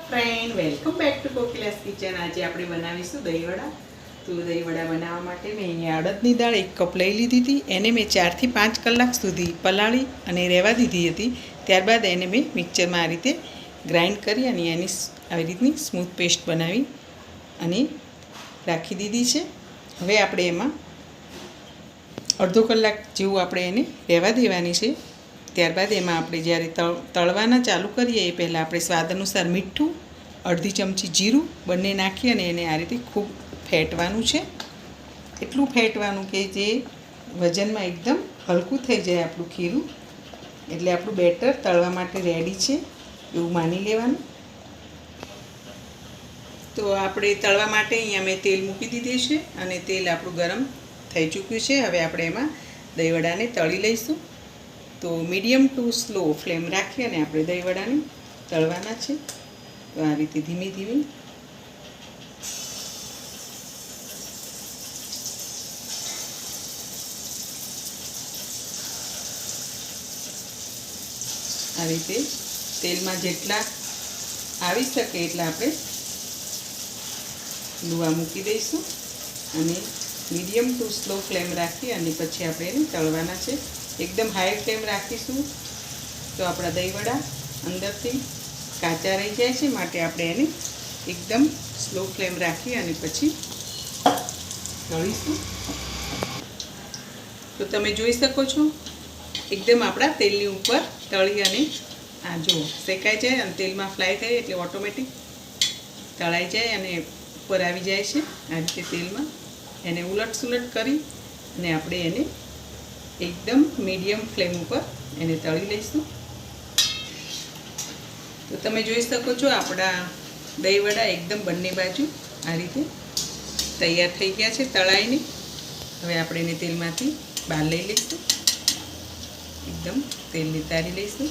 Friend, welcome back to Kokila's kitchen. આજે આપણે બનાવીશું દહીંવડા. તો દહીંવડા બનાવવા માટે મેં અહીંયા અડદની દાળ 1 કપ લઈ લીધી હતી. એને મેં 4 થી 5 કલાક સુધી પલાળી અને રહેવા દીધી હતી. ત્યારબાદ એને મેં મિક્સરમાં આ રીતે ગ્રાઇન્ડ કરી અને એની આવી રીતની સ્મૂથ પેસ્ટ બનાવી અને રાખી દીધી છે. હવે આપણે એમાં અડધો કલાક જેવું આપણે એને રહેવા દેવાની છે. ત્યારબાદ એમાં આપણે જ્યારે તળવાના ચાલુ કરીએ એ પહેલાં આપણે સ્વાદ અનુસાર મીઠું, અડધી ચમચી જીરું બંને નાખી અને એને આ રીતે ખૂબ ફેટવાનું છે. એટલું ફેટવાનું કે જે વજનમાં એકદમ હલકું થઈ જાય આપણું ખીરું, એટલે આપણું બેટર તળવા માટે રેડી છે એવું માની લેવાનું. તો આપણે તળવા માટે અહીંયા મેં તેલ મૂકી દીધું છે અને તેલ આપણું ગરમ થઈ ચૂક્યું છે. હવે આપણે એમાં દહીંવડાને તળી લઈશું. તો મીડિયમ ટુ સ્લો ફ્લેમ રાખી અને આપણે દહીંવડાને તળવાના છે. તો આ રીતે ધીમે ધીમે આ રીતે તેલમાં જેટલા આવી શકે એટલા આપણે લુવા મૂકી દઈશું અને મીડિયમ ટુ સ્લો ફ્લેમ રાખી અને પછી આપણે એને તળવાના છે. એકદમ હાઈ ફ્લેમ રાખીશું તો આપણા દહીંવડા અંદરથી કાચા રહી જાય છે, માટે આપણે એને એકદમ સ્લો ફ્લેમ રાખી અને પછી તળીશું. તો તમે જોઈ શકો છો એકદમ આપણા તેલની ઉપર તળી અને આ જો શેકાઈ જાય અને તેલમાં ફ્રાય થાય એટલે ઓટોમેટિક તળાઈ જાય અને ઉપર આવી જાય છે. આ રીતે તેલમાં એને ઉલટ સુલટ કરી અને આપણે એને એકદમ મીડિયમ ફ્લેમ ઉપર એને તળી લઈશું. તો તમે જોઈ શકો છો આપણા દહીંવડા એકદમ બંને બાજુ આ રીતે તૈયાર થઈ ગયા છે તળાઈને. હવે આપણે એને તેલમાંથી બહાર લઈ લઈશું, એકદમ તેલ નિતારી લઈશું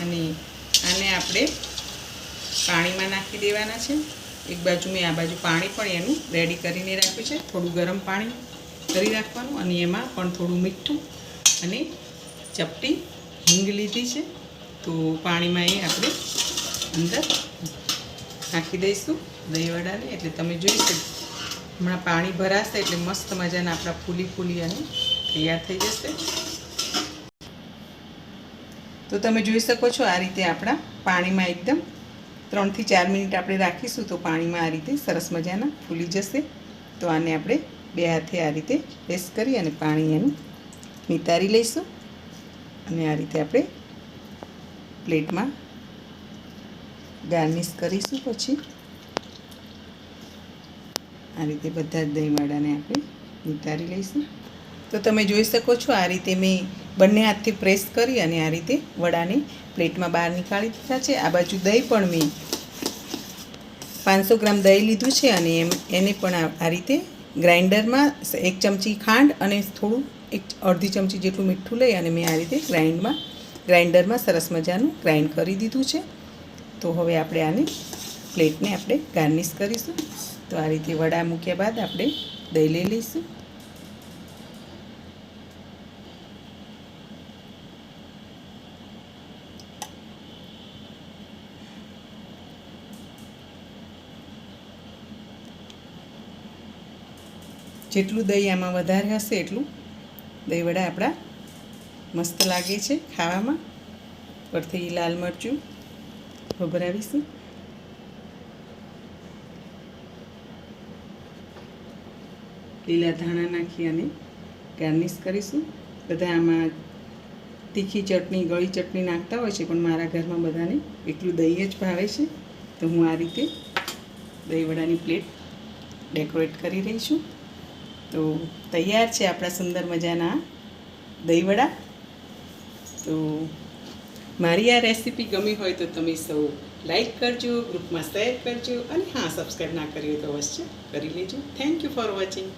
અને આને આપણે પાણીમાં નાખી દેવાના છે. એક બાજુ મેં આ બાજુ પાણી પણ એનું રેડી કરીને રાખ્યું છે. થોડું ગરમ પાણી કરી રાખવાનું અને એમાં પણ થોડું મીઠું અને ચપટી હિંગ લીધી છે. તો પાણીમાં એ આપણે અંદર નાખી દઈશું દહીંવડાને. એટલે તમે જોઈ શકો હમણાં પાણી ભરાશે એટલે મસ્ત મજાના આપણા ફૂલી અને તૈયાર થઈ જશે. તો તમે જોઈ શકો છો આ રીતે આપણા પાણીમાં એકદમ 3 થી 4 મિનિટ આપણે રાખીશું તો પાણીમાં આ રીતે સરસ મજાના ફૂલી જશે. તો આને આપણે 2 હાથે આ રીતે પ્રેસ કરી અને પાણી એનું નિતારી લઈશું અને આ રીતે આપણે પ્લેટમાં ગાર્નિશ કરીશું. પછી આ રીતે બધા જ દહીંવડાને આપણે નિતારી લઈશું. તો તમે જોઈ શકો છો આ રીતે મેં બંને હાથથી પ્રેસ કરી અને આ રીતે વડાને પ્લેટમાં બહાર નીકાળી દીધા છે. આ બાજુ દહીં પણ મેં 500 ગ્રામ દહીં લીધું છે અને એને પણ આ રીતે ગ્રાઇન્ડરમાં 1 ચમચી ખાંડ અને થોડું અડધી ચમચી જેટલું મીઠું લઈ અને મેં આ રીતે ગ્રાઇન્ડરમાં સરસ મજાનું ગ્રાઇન્ડ કરી દીધું છે. તો હવે આપણે આને પ્લેટને આપણે ગાર્નિશ કરીશું. તો આ રીતે વડા મૂક્યા બાદ આપણે દહીં લઈ લઈશું. જેટલું દહીં આમાં વધારે હશે એટલું દહીંવડા આપણા મસ્ત લાગે છે ખાવામાં. પરથી લાલ મરચું ભભરાવીશું. લીલા ધાણા નાખી અને ગાર્નિશ કરીશું. બધા આમાં તીખી ચટણી, ગળી ચટણી નાખતા હોય છે, પણ મારા ઘરમાં બધાને એટલું દહીં જ ભાવે છે. તો હું આ રીતે દહીંવડાની પ્લેટ ડેકોરેટ કરી રહી છું. તો તૈયાર છે આપણા સુંદર મજાના દહીંવડા. તો મારી આ રેસીપી ગમી હોય તો તમે સૌ લાઈક કરજો, ગ્રુપમાં શેર કરજો અને હા, સબસ્ક્રાઈબ ના કરી હોય તો અવશ્ય કરી લેજો. Thank you for watching.